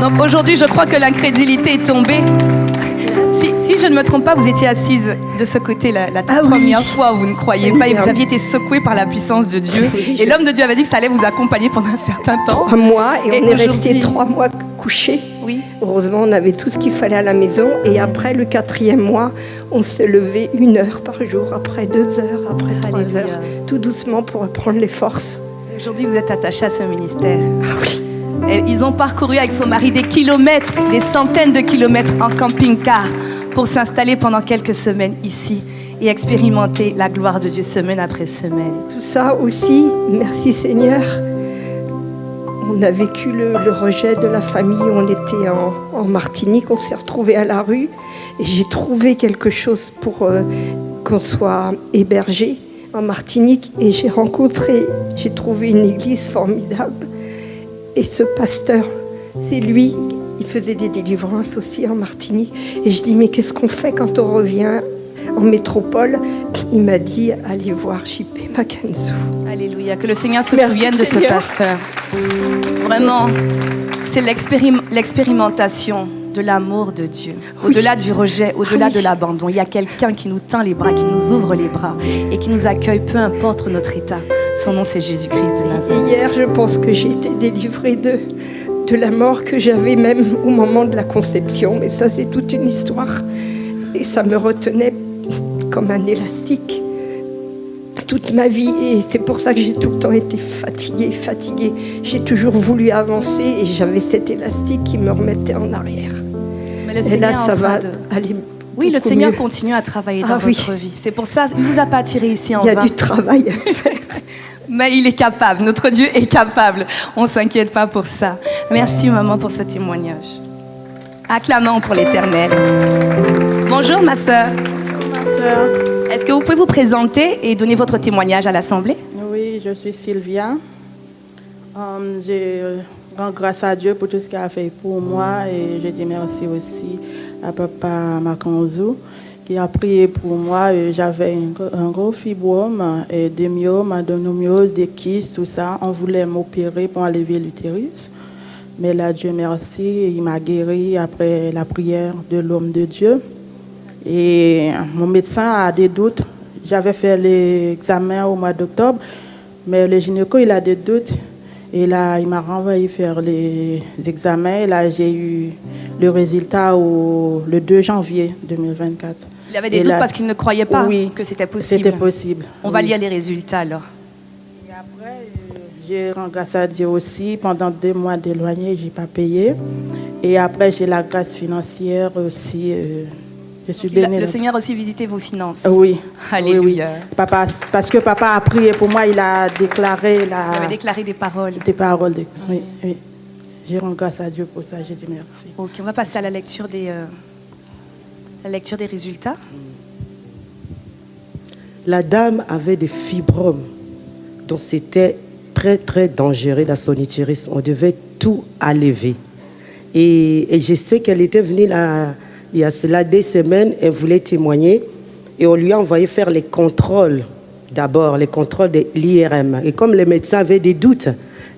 Donc aujourd'hui, je crois que l'incrédulité est tombée. Si je ne me trompe pas, vous étiez assise de ce côté la première fois où vous ne croyez pas et vous aviez été secouée par la puissance de Dieu. Et l'homme de Dieu avait dit que ça allait vous accompagner pendant un certain temps. 3 mois et on est resté 3 mois couchés. Oui. Heureusement, on avait tout ce qu'il fallait à la maison. Et après le 4e mois, on se levait 1 heure par jour, après 2 heures, après 3 heures, tout doucement pour reprendre les forces. Aujourd'hui, vous êtes attachée à ce ministère. Ah oui. Ils ont parcouru avec son mari des kilomètres, des centaines de kilomètres en camping-car pour s'installer pendant quelques semaines ici et expérimenter la gloire de Dieu semaine après semaine. Tout ça aussi, merci Seigneur. On a vécu le rejet de la famille. On était en Martinique, on s'est retrouvés à la rue. Et j'ai trouvé quelque chose pour qu'on soit hébergés en Martinique. Et j'ai trouvé une église formidable. Et ce pasteur, c'est lui, il faisait des délivrances aussi en Martinique. Et je dis, mais qu'est-ce qu'on fait quand on revient en métropole? Il m'a dit, allez voir J.P. Mackenzie. Alléluia, que le Seigneur se Merci, souvienne de ce Seigneur. pasteur. Vraiment, c'est l'expérimentation de l'amour de Dieu. Au-delà du rejet, au-delà de l'abandon, il y a quelqu'un qui nous tend les bras, qui nous ouvre les bras et qui nous accueille, peu importe notre état. Son nom, c'est Jésus-Christ de Nazareth. Et hier, je pense que j'ai été délivrée de la mort que j'avais même au moment de la conception. Mais ça, c'est toute une histoire. Et ça me retenait comme un élastique toute ma vie. Et c'est pour ça que j'ai tout le temps été fatiguée. J'ai toujours voulu avancer et j'avais cet élastique qui me remettait en arrière. Mais le Et Seigneur là, est en ça train va de... aller. Oui, le beaucoup Seigneur mieux. continue à travailler dans Ah oui. votre vie. C'est pour ça, il ne vous a pas attiré ici en vain. Il y a du travail à faire. Mais il est capable, notre Dieu est capable. On ne s'inquiète pas pour ça. Merci maman pour ce témoignage. Acclamons pour l'Éternel. Bonjour ma sœur. Ma sœur. Est-ce que vous pouvez vous présenter et donner votre témoignage à l'Assemblée? Oui, je suis Sylvia. Je rends grâce à Dieu pour tout ce qu'il a fait pour moi et je dis merci aussi à Papa Makanzou qui a prié pour moi. J'avais un gros fibrome, et des myomes, adenomiose, des kystes, tout ça. On voulait m'opérer pour enlever l'utérus. Mais là, Dieu merci, il m'a guéri après la prière de l'homme de Dieu. Et mon médecin a des doutes. J'avais fait l'examen au mois d'octobre, mais le gynéco, il a des doutes. Et là, il m'a renvoyé faire les examens. Et là, j'ai eu le résultat le 2 janvier 2024. Il avait des doutes parce qu'il ne croyait pas que c'était possible. C'était possible. On va lire les résultats alors. Et après, j'ai rendu grâce à Dieu aussi. Pendant 2 mois d'éloigné, je n'ai pas payé. Et après, j'ai la grâce financière aussi. Je suis bénie. Le Seigneur a aussi visité vos finances. Oui. Alléluia. Oui. Papa, parce que papa a prié pour moi, il a déclaré Il avait déclaré des paroles. Des paroles. Oui, oui. J'ai rendu grâce à Dieu pour ça. J'ai dit merci. Ok, on va passer à la lecture des résultats. La dame avait des fibromes, donc c'était très très dangereux dans son utérus. On devait tout enlever. Et je sais qu'elle était venue là, il y a cela 2 semaines, elle voulait témoigner et on lui a envoyé faire les contrôles, d'abord les contrôles de l'IRM. Et comme les médecins avaient des doutes,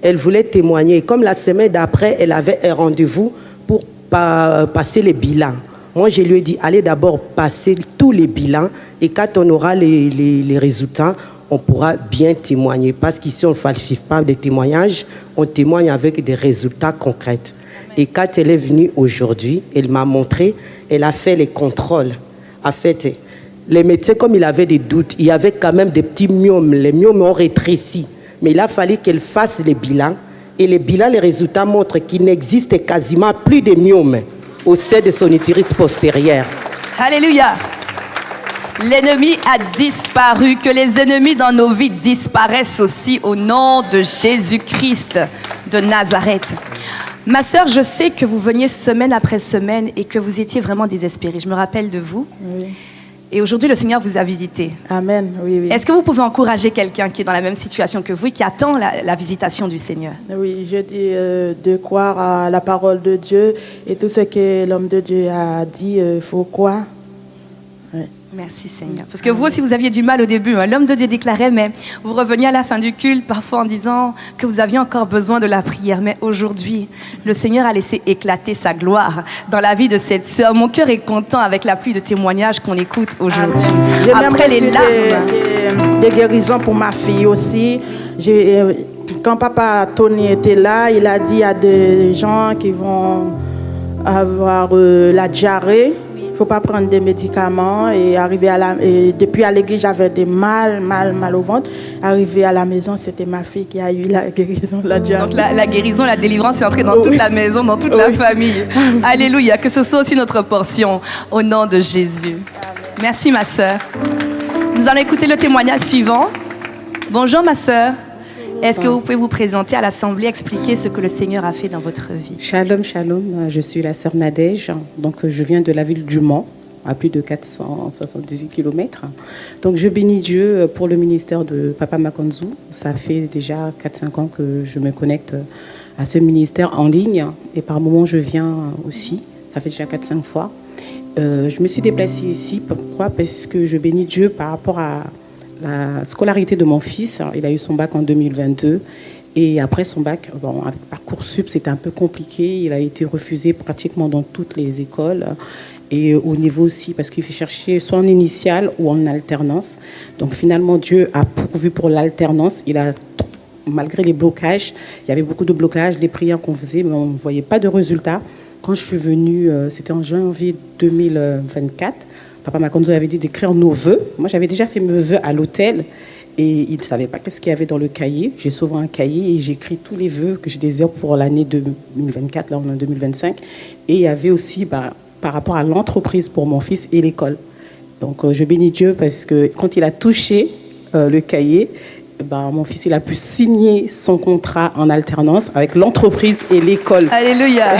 elle voulait témoigner. Et comme la semaine d'après, elle avait un rendez-vous pour passer les bilans. Moi, je lui ai dit, allez d'abord passer tous les bilans et quand on aura les résultats, on pourra bien témoigner. Parce qu'ici, on ne falsifie pas des témoignages, on témoigne avec des résultats concrets. Et quand elle est venue aujourd'hui, elle m'a montré, elle a fait les contrôles. En fait, les médecins, comme il avait des doutes, il y avait quand même des petits myomes. Les myomes ont rétréci. Mais il a fallu qu'elle fasse les bilans. Et les bilans, les résultats montrent qu'il n'existe quasiment plus de myomes au sein de son utérus postérieur. Alléluia. L'ennemi a disparu. Que les ennemis dans nos vies disparaissent aussi au nom de Jésus-Christ de Nazareth. Ma sœur, je sais que vous veniez semaine après semaine et que vous étiez vraiment désespérée. Je me rappelle de vous. Oui. Et aujourd'hui, le Seigneur vous a visité. Amen, oui, oui. Est-ce que vous pouvez encourager quelqu'un qui est dans la même situation que vous et qui attend la visitation du Seigneur? Oui, je dis de croire à la parole de Dieu et tout ce que l'homme de Dieu a dit, il faut croire. Oui. Merci Seigneur. Parce que vous aussi, vous aviez du mal au début. L'homme de Dieu déclarait, mais vous reveniez à la fin du culte, parfois en disant que vous aviez encore besoin de la prière. Mais aujourd'hui, le Seigneur a laissé éclater sa gloire dans la vie de cette sœur. Mon cœur est content avec la pluie de témoignages qu'on écoute aujourd'hui. J'ai Après même les larmes. des guérisons pour ma fille aussi. Quand papa Tony était là, il a dit il y a des gens qui vont avoir la diarrhée. Il ne faut pas prendre des médicaments et depuis à l'église j'avais des mal au ventre. Arrivé à la maison, c'était ma fille qui a eu la guérison, la diarrhée. Donc la guérison, la délivrance est entrée dans toute la maison, dans toute la famille. Alléluia, que ce soit aussi notre portion au nom de Jésus. Merci ma sœur. Nous allons écouter le témoignage suivant. Bonjour ma sœur. Est-ce que vous pouvez vous présenter à l'Assemblée, expliquer ce que le Seigneur a fait dans votre vie? Shalom, shalom. Je suis la sœur Nadège. Donc, je viens de la ville du Mans, à plus de 478 km. Donc, je bénis Dieu pour le ministère de Papa Makanzou. Ça fait déjà 4-5 ans que je me connecte à ce ministère en ligne. Et par moments, je viens aussi. Ça fait déjà 4-5 fois. Je me suis déplacée ici. Pourquoi? Parce que je bénis Dieu par rapport à la scolarité de mon fils. Il a eu son bac en 2022. Et après son bac, bon, avec Parcoursup, c'était un peu compliqué. Il a été refusé pratiquement dans toutes les écoles. Et au niveau aussi, parce qu'il fait chercher soit en initiale ou en alternance. Donc finalement, Dieu a pourvu pour l'alternance. Malgré les blocages, il y avait beaucoup de blocages, des prières qu'on faisait, mais on ne voyait pas de résultats. Quand je suis venue, c'était en janvier 2024, Papa Makonzo avait dit d'écrire nos vœux. Moi, j'avais déjà fait mes vœux à l'hôtel et il ne savait pas qu'est-ce qu'il y avait dans le cahier. J'ai souvent un cahier et j'écris tous les vœux que je désire pour l'année 2024, là on est en 2025. Et il y avait aussi par rapport à l'entreprise pour mon fils et l'école. Donc je bénis Dieu parce que quand il a touché le cahier, mon fils il a pu signer son contrat en alternance avec l'entreprise et l'école. Alléluia.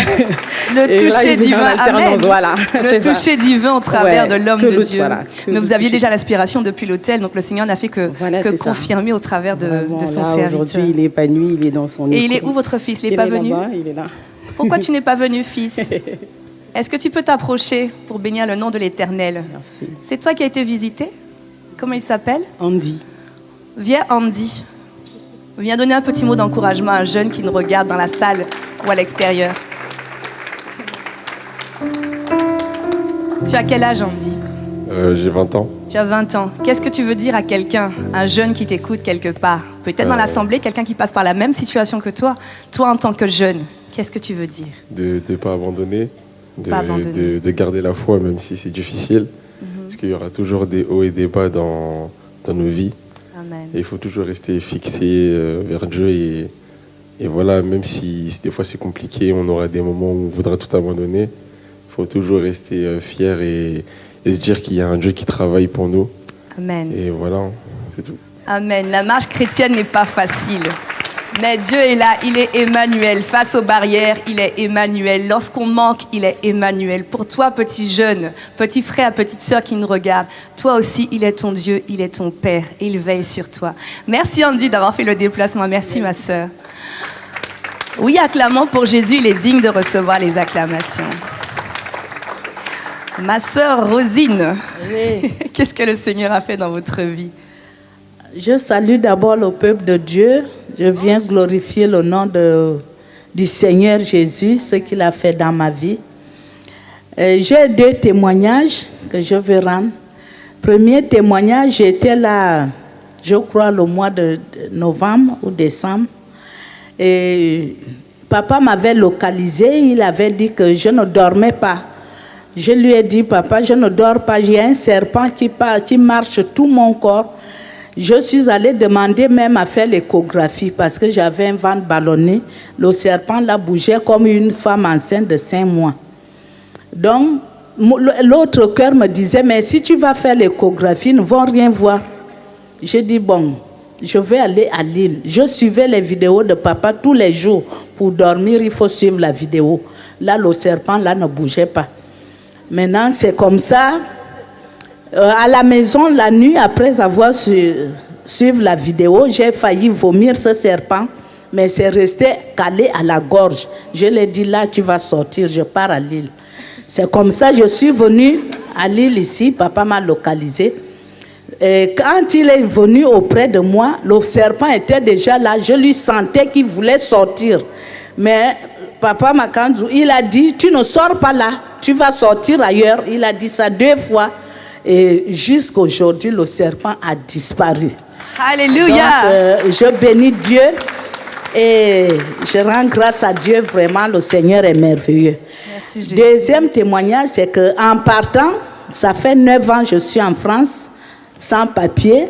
Le toucher divin. Amen. Voilà, le toucher divin au travers de l'homme de Dieu. Voilà, mais vous aviez déjà l'inspiration depuis l'hôtel, donc le Seigneur n'a fait que confirmer au travers de son serviteur. Aujourd'hui, il est épanoui, il est dans son école. Et il est où votre fils? Il n'est pas venu? Il est là. Pourquoi tu n'es pas venu, fils? Est-ce que tu peux t'approcher pour bénir le nom de l'Éternel? Merci. C'est toi qui as été visité? Comment il s'appelle? Andy. Viens, Andy. Viens donner un petit mot d'encouragement à un jeune qui nous regarde dans la salle ou à l'extérieur. Tu as quel âge, Andy? J'ai 20 ans. Tu as 20 ans. Qu'est-ce que tu veux dire à quelqu'un, un jeune qui t'écoute quelque part? Peut-être dans l'assemblée, quelqu'un qui passe par la même situation que toi. Toi, en tant que jeune, qu'est-ce que tu veux dire? De ne pas abandonner, de garder la foi, même si c'est difficile. Parce qu'il y aura toujours des hauts et des bas dans nos vies. Amen. Et il faut toujours rester fixé vers Dieu. Et voilà, même si des fois c'est compliqué, on aura des moments où on voudra tout abandonner. Il faut toujours rester fier et se dire qu'il y a un Dieu qui travaille pour nous. Amen. Et voilà, c'est tout. Amen. La marche chrétienne n'est pas facile. Mais Dieu est là, il est Emmanuel. Face aux barrières, il est Emmanuel. Lorsqu'on manque, il est Emmanuel. Pour toi, petit jeune, petit frère, petite sœur qui nous regarde, toi aussi, il est ton Dieu, il est ton Père et il veille sur toi. Merci Andy d'avoir fait le déplacement. Merci ma sœur. Oui, acclamons pour Jésus, il est digne de recevoir les acclamations. Ma sœur Rosine, oui. Qu'est-ce que le Seigneur a fait dans votre vie? Je salue d'abord le peuple de Dieu. Je viens glorifier le nom du Seigneur Jésus, ce qu'il a fait dans ma vie. J'ai 2 témoignages que je vais rendre. Premier témoignage, j'étais là, je crois, le mois de novembre ou décembre. Et papa m'avait localisé, il avait dit que je ne dormais pas. Je lui ai dit, papa, je ne dors pas, j'ai un serpent qui marche tout mon corps. Je suis allée demander même à faire l'échographie parce que j'avais un ventre ballonné. Le serpent là bougeait comme une femme enceinte de 5 mois. Donc, l'autre cœur me disait, mais si tu vas faire l'échographie, ils ne vont rien voir. J'ai dit, bon, je vais aller à Lille. Je suivais les vidéos de papa tous les jours. Pour dormir, il faut suivre la vidéo. Là, le serpent là ne bougeait pas. Maintenant, c'est comme ça. À la maison, la nuit, après avoir suivi la vidéo, j'ai failli vomir ce serpent, mais c'est resté calé à la gorge. Je lui ai dit, là, tu vas sortir, je pars à Lille. C'est comme ça, je suis venue à Lille ici, papa m'a localisé. Et quand il est venu auprès de moi, le serpent était déjà là, je lui sentais qu'il voulait sortir. Mais papa Makanzou, il a dit, tu ne sors pas là, tu vas sortir ailleurs. Il a dit ça 2 fois. Et jusqu'à aujourd'hui, le serpent a disparu. Alléluia. Donc, je bénis Dieu et je rends grâce à Dieu. Vraiment, le Seigneur est merveilleux. Merci, Jésus. Deuxième témoignage, c'est qu'en partant, ça fait 9 ans que je suis en France, sans papier,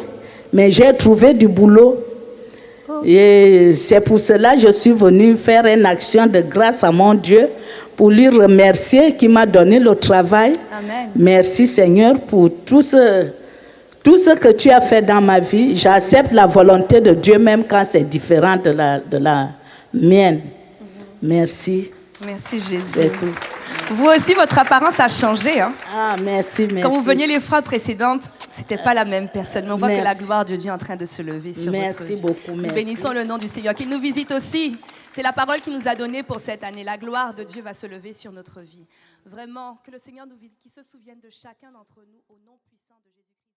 mais j'ai trouvé du boulot. Et c'est pour cela que je suis venue faire une action de grâce à mon Dieu pour lui remercier qui m'a donné le travail. Amen. Merci Seigneur pour tout ce que tu as fait dans ma vie. J'accepte la volonté de Dieu même quand c'est différent de la mienne. Merci. Merci Jésus. C'est tout. Vous aussi, votre apparence a changé. Hein? Ah, merci. Quand vous veniez les fois précédentes, c'était pas la même personne. Mais on voit Merci. que la gloire de Dieu est en train de se lever sur votre vie. Merci beaucoup. Nous bénissons le nom du Seigneur. Qu'il nous visite aussi. C'est la parole qu'il nous a donnée pour cette année. La gloire de Dieu va se lever sur notre vie. Vraiment, que le Seigneur nous visite, qu'il se souvienne de chacun d'entre nous au nom puissant de Jésus-Christ.